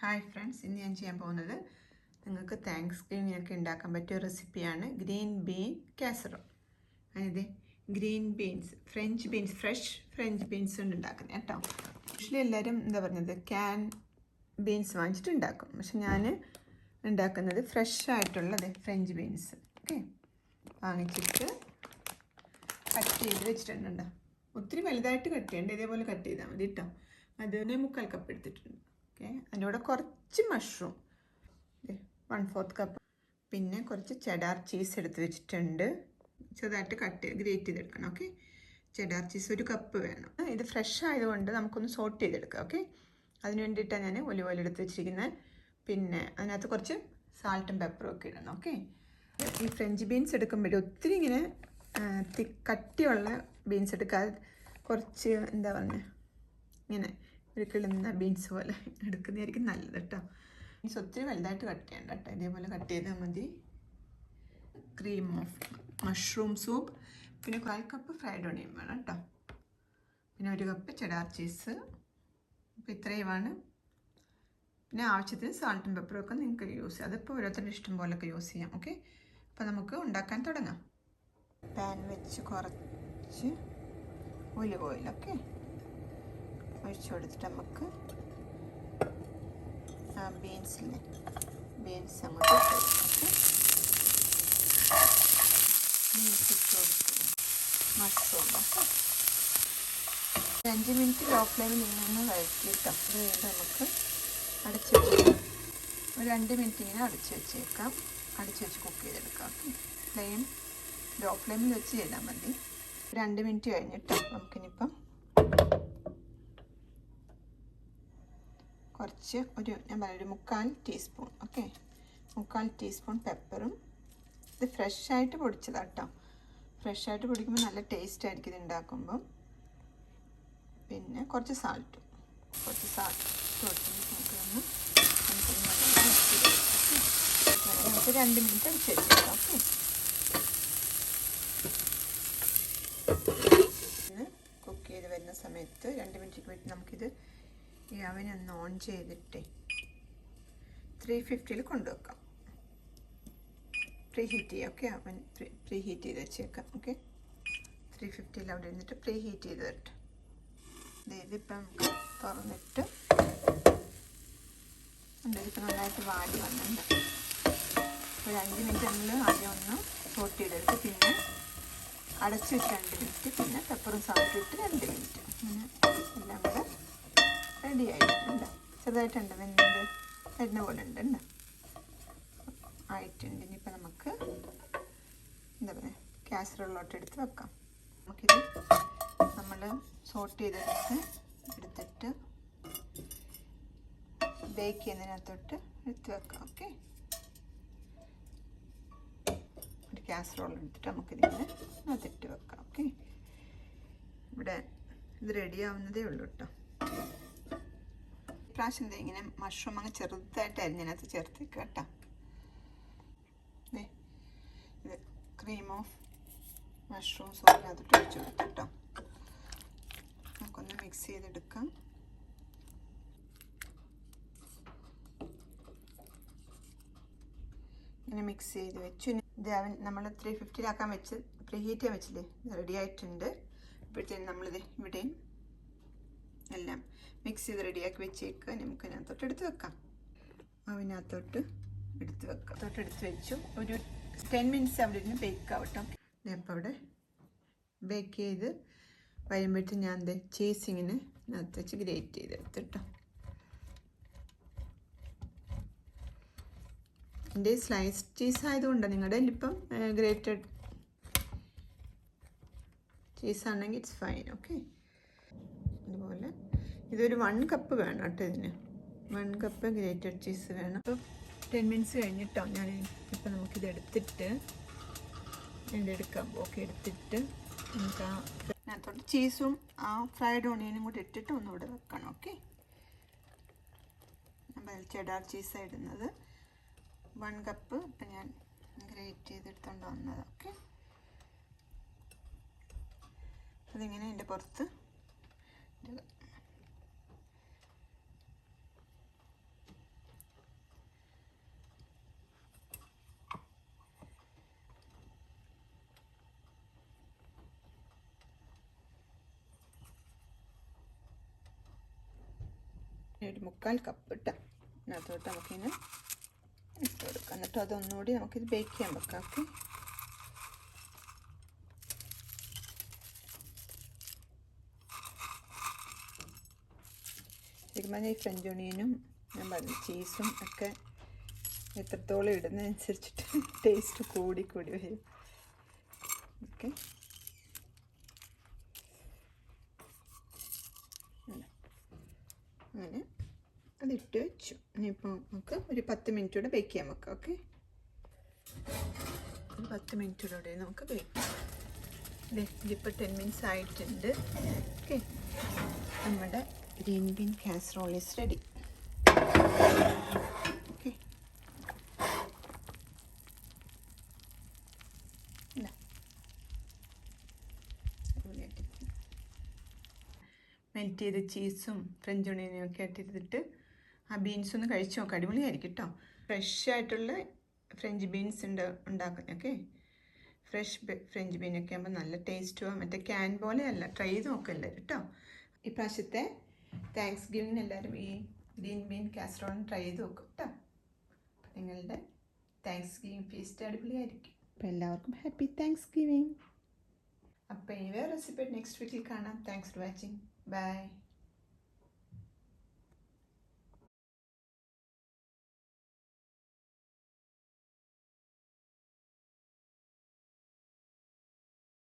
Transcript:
Hi friends, ഇന്ന് ഞാൻ ചെയ്യാൻ പോകുന്നത് നിങ്ങൾക്ക് താങ്ക്സ്ഗിവിങ്ങിനൊക്കെ ഉണ്ടാക്കാൻ പറ്റിയ റെസിപ്പിയാണ് ഗ്രീൻ ബീൻ കാസറോൾ. അതായത് green beans, French beans, fresh French beans കൊണ്ട് ഉണ്ടാക്കുന്നത് കേട്ടോ. യൂഷ്വലി എല്ലാവരും എന്താ പറഞ്ഞത് ക്യാൻ ബീൻസ് വാങ്ങിച്ചിട്ട് ഉണ്ടാക്കും. പക്ഷെ ഞാൻ ഉണ്ടാക്കുന്നത് ഫ്രഷ് ആയിട്ടുള്ളത് ഫ്രഞ്ച് ബീൻസ് ഓക്കെ വാങ്ങിച്ചിട്ട് കട്ട് ചെയ്ത് വെച്ചിട്ടുണ്ട്. ഒത്തിരി വലുതായിട്ട് കട്ട് ചെയ്യേണ്ട, ഇതേപോലെ കട്ട് ചെയ്താൽ മതി കേട്ടോ. അതിന് 3/4 കപ്പ് എടുത്തിട്ടുണ്ട്. ഓക്കെ, അതിൻ്റെ കൂടെ കുറച്ച് മഷ്റൂം 1/4 കപ്പ്, പിന്നെ കുറച്ച് ചെഡാർ ചീസ് എടുത്ത് വെച്ചിട്ടുണ്ട്. ചെറുതായിട്ട് ഗ്രേറ്റ് ചെയ്തെടുക്കണം. ഓക്കെ, ചെഡാർ ചീസ് 1 കപ്പ് വേണം. ഇത് ഫ്രഷ് ആയതുകൊണ്ട് നമുക്കൊന്ന് സോട്ട് ചെയ്തെടുക്കാം. ഓക്കെ, അതിന് വേണ്ടിയിട്ടാണ് ഞാൻ ഒലിവ് ഓയിൽ എടുത്ത് വെച്ചിരിക്കുന്നത്. പിന്നെ അതിനകത്ത് കുറച്ച് സാൾട്ടും പെപ്പറും ഒക്കെ ഇടണം. ഓക്കെ, ഈ ഫ്രഞ്ച് ബീൻസ് എടുക്കുമ്പോഴേ ഒത്തിരി ഇങ്ങനെ കട്ടിയുള്ള ബീൻസ് എടുക്കാതെ കുറച്ച് എന്താ പറയുക ഇങ്ങനെ ഒരു കിളുന്ന ബീൻസ് പോലെ എടുക്കുന്നതായിരിക്കും നല്ലത് കേട്ടോ. ബീൻസ് ഒത്തിരി വലുതായിട്ട് കട്ട് ചെയ്യണ്ട കേട്ടോ, ഇതേപോലെ കട്ട് ചെയ്താൽ മതി. ക്രീം ഓഫ് മഷ്റൂം സൂപ്പ്, പിന്നെ 1/4 കപ്പ് ഫ്രൈഡ് ഓണിയൻ വേണം കേട്ടോ, പിന്നെ 1 കപ്പ് ചെഡാർ ചീസ്. അപ്പോൾ ഇത്രയുമാണ്. പിന്നെ ആവശ്യത്തിന് സാൾട്ടും പെപ്പറും ഒക്കെ നിങ്ങൾക്ക് യൂസ് ചെയ്യാം. അതിപ്പോൾ ഓരോരുത്തരുടെ ഇഷ്ടം പോലൊക്കെ യൂസ് ചെയ്യാം. ഓക്കെ, അപ്പോൾ നമുക്ക് ഉണ്ടാക്കാൻ തുടങ്ങാം. പാൻ വെച്ച് കുറച്ച് ഒലിവ് ഓയിൽ ഒക്കെ ഒഴിച്ചു കൊടുത്തിട്ട് നമുക്ക് ബീൻസ് അങ്ങോട്ട് ബീൻസ് ഇട്ട് കൊടുത്തു. മഷ്റൂം ഒക്കെ 5 മിനിറ്റ് ലോ ഫ്ലെയിമിൽ നിന്ന് വഴറ്റിയിട്ടാം. ഇത് കഴിഞ്ഞ് നമുക്ക് അടച്ചു വെച്ചേക്കാം. ഒരു 2 മിനിറ്റ് ഇങ്ങനെ അടച്ചു വെച്ചേക്കാം. അടച്ചു വെച്ച് കുക്ക് ചെയ്തെടുക്കാം. ഫ്ലെയിം ലോ ഫ്ലെയിമിൽ വെച്ച് ചെയ്താൽ മതി. 2 മിനിറ്റ് കഴിഞ്ഞിട്ട് നമുക്കിനിപ്പം കുറച്ച് ഞാൻ പറയാം 1/4 ടീസ്പൂൺ. Okay, 1/4 teaspoon പെപ്പറും. ഇത് ഫ്രഷായിട്ട് പൊടിച്ചതാണ് കേട്ടോ. ഫ്രഷായിട്ട് പൊടിക്കുമ്പോൾ നല്ല ടേസ്റ്റ് ആയിരിക്കും ഇത് ഉണ്ടാക്കുമ്പം. പിന്നെ കുറച്ച് സാൾട്ടും നമുക്കൊന്ന് നമുക്ക് 2 മിനിറ്റ് അടിച്ച് വെച്ചേക്കാം. ഓക്കെ, കുക്ക് ചെയ്ത് വരുന്ന സമയത്ത് 2 മിനിറ്റ് വേണ്ടി നമുക്കിത് ഈ അവനൊന്ന് ഓൺ ചെയ്തിട്ട് 350 കൊണ്ടുവെക്കാം. പ്രീ ഹീറ്റ് ചെയ്യാം. ഓക്കെ, അവൻ പ്രീ ഹീറ്റ് ചെയ്ത് വെച്ചേക്കാം. ഓക്കെ, 350 അവിടെ ഇരുന്നിട്ട് പ്രീ ഹീറ്റ് ചെയ്ത് വരട്ടെ. ഇതിപ്പം നമുക്ക് തുറന്നിട്ട് ഇതിപ്പോൾ നന്നായിട്ട് വാടി വന്നിട്ടുണ്ട്. ഒരു 5 മിനിറ്റ് നമ്മൾ ആദ്യം ഒന്ന് സോട്ട് ചെയ്തെടുത്ത് പിന്നെ അടച്ച് വെച്ച് 2 മിനിറ്റ്, പിന്നെ പെപ്പറും സാൾട്ടും ഇട്ട് 2 മിനിറ്റ്, അങ്ങനെ എല്ലാം കൂടെ റെഡി ആയിട്ടുണ്ട്. ചെറുതായിട്ടുണ്ട് വരുന്ന പോലെ ഉണ്ട് ആയിട്ടുണ്ട്. ഇനിയിപ്പോൾ നമുക്ക് എന്താ പറയുക കാസറോളിലോട്ട് എടുത്ത് വെക്കാം. നമുക്കിത് നമ്മൾ സോട്ട് എടുത്തിട്ട് ബേക്ക് ചെയ്യുന്നതിനകത്തോട്ട് എടുത്ത് വെക്കാം. ഓക്കെ, ഒരു കാസറോൾ എടുത്തിട്ട് നമുക്കിതിങ്ങനെ അതിട്ട് വെക്കാം. ഓക്കെ, ഇവിടെ ഇത് റെഡി ആവുന്നതേ ഉള്ളൂ കേട്ടോ. പ്രാവശ്യം എന്താ ഇങ്ങനെ മഷ്റൂം അങ്ങ് ചെറുതായിട്ട് അരിഞ്ഞതിനകത്ത് ചേർത്തേക്കുക കേട്ടോ. ഇത് ക്രീം ഓഫ് മഷ്റൂം സോസിനകത്തോട്ട് ഒഴിച്ചു കൊടുത്തു കേട്ടോ. നമുക്കൊന്ന് മിക്സ് ചെയ്തെടുക്കാം. ഇങ്ങനെ മിക്സ് ചെയ്ത് വെച്ചു. ഇത് നമ്മൾ 350 വെച്ച് പ്രീ ഹീറ്റ് ചെയ്യാൻ വെച്ചില്ലേ, റെഡി ആയിട്ടുണ്ട്. ഇപ്പോഴത്തേനും നമ്മളിത് ഇവിടെയും എല്ലാം മിക്സ് ചെയ്ത് റെഡിയാക്കി വെച്ചേക്കുക. നമുക്ക് അതിനകത്തോട്ട് എടുത്ത് വെക്കാം. അതിനകത്തോട്ട് എടുത്ത് വെച്ചു. ഒരു 10 മിനിറ്റ്സ് അവിടെ ഇരുന്ന് ബേക്ക് ആവട്ടോ. അപ്പോൾ അവിടെ ബേക്ക് ചെയ്ത് വരുമ്പോഴത്തേക്കും ഞാൻ ചീസ് ഇങ്ങനെ അതിനകത്ത് വെച്ച് ഗ്രേറ്റ് ചെയ്തെടുത്തിട്ടോ. എൻ്റെ സ്ലൈസ് ചീസ് ആയതുകൊണ്ടാണ്. നിങ്ങളുടെ ഇപ്പം ഗ്രേറ്റഡ് ചീസാണെങ്കിൽ ഇറ്റ്സ് ഫൈൻ. ഓക്കെ, അതുപോലെ ഇതൊരു 1 കപ്പ് വേണം കേട്ടോ. ഇതിന് 1 കപ്പ് ഗ്രേറ്റഡ് ചീസ് വേണം. അപ്പോൾ 10 മിനിറ്റ്സ് കഴിഞ്ഞിട്ടോ ഞാൻ ഇപ്പം നമുക്കിത് എടുത്തിട്ട് എടുക്കാം. ഓക്കെ, എടുത്തിട്ട് നമുക്ക് അതിനകത്തോട്ട് ചീസും ആ ഫ്രൈഡ് ഓണിയനും കൂടി ഇട്ടിട്ട് ഒന്നുകൂടെ വെക്കണം. ഓക്കെ, നമ്മൾ ചെഡാർ ചീസാണ് ഇടുന്നത്. 1 കപ്പ് ഇപ്പം ഞാൻ ഗ്രേറ്റ് ചെയ്തെടുത്തോണ്ട് വന്നത്. ഓക്കെ, അതിങ്ങനെ എൻ്റെ പുറത്ത് ഒരു 3/4 കപ്പ് ഇട്ടാം. അതിനകത്തോട്ട് നമുക്കിങ്ങനെ ഇട്ട് കൊടുക്കാം. എന്നിട്ട് അതൊന്നുകൂടി നമുക്കിത് ബേക്ക് ചെയ്യാൻ വെക്കാം. ഓക്കെ, ശരിക്കും പറഞ്ഞാൽ ഈ ഫ്രഞ്ച് ഓണിയനും ഞാൻ പറഞ്ഞു ചീസും ഒക്കെ എത്രത്തോളം ഇടുന്നതനുസരിച്ചിട്ട് ടേസ്റ്റ് കൂടി വരും. ഓക്കെ, അങ്ങനെ അതിട്ട് വെച്ചു. ഇനിയിപ്പോൾ നമുക്ക് ഒരു 10 മിനിറ്റ് കൂടെ ബേക്ക് ചെയ്യാൻ വെക്കാം. ഓക്കെ, ഒരു 10 മിനിറ്റ് കൂടെ നമുക്ക് ബേക്ക് ചെയ്യാം. ഇതിപ്പോൾ 10 മിനിറ്റ്സ് ആയിട്ടുണ്ട്. ഓക്കെ, നമ്മുടെ green been casserole is ready. Okay, melt ചെയ്ത ചീസും ഫ്രഞ്ച് ഓണിയനും ഒക്കെ ഇട്ടിട്ട് ആ ബീൻസ് ഒന്ന് കഴിച്ച് നോക്കാം. അടിപൊളിയായിരിക്കും കേട്ടോ. ഫ്രഷ് ആയിട്ടുള്ള ഫ്രഞ്ച് ബീൻസ് ഉണ്ടാക്കുന്നത്. ഓക്കെ, ഫ്രഷ് ഫ്രഞ്ച് ബീനൊക്കെ ആകുമ്പോൾ നല്ല ടേസ്റ്റും മറ്റേ ക്യാൻ പോലെയല്ല. ട്രൈ ചെയ്ത് നോക്കല്ലേ കേട്ടോ. ഇപ്രാവശ്യത്തെ താങ്ക്സ് ഗിവിങ്ങിന് എല്ലാവരും ഈ ഗ്രീൻ ബീൻ കാസറോൾ ട്രൈ ചെയ്ത് നോക്കും കേട്ടോ. അപ്പം നിങ്ങളുടെ താങ്ക്സ് ഗിവിങ് ഫീസ്റ്റ് അടിപൊളിയായിരിക്കും. അപ്പം എല്ലാവർക്കും ഹാപ്പി താങ്ക്സ് ഗിവിങ്. അപ്പോൾ ഈ വേറെ റെസിപ്പി നെക്സ്റ്റ് വീക്കിൽ കാണാം. Thanks for watching. ബൈ.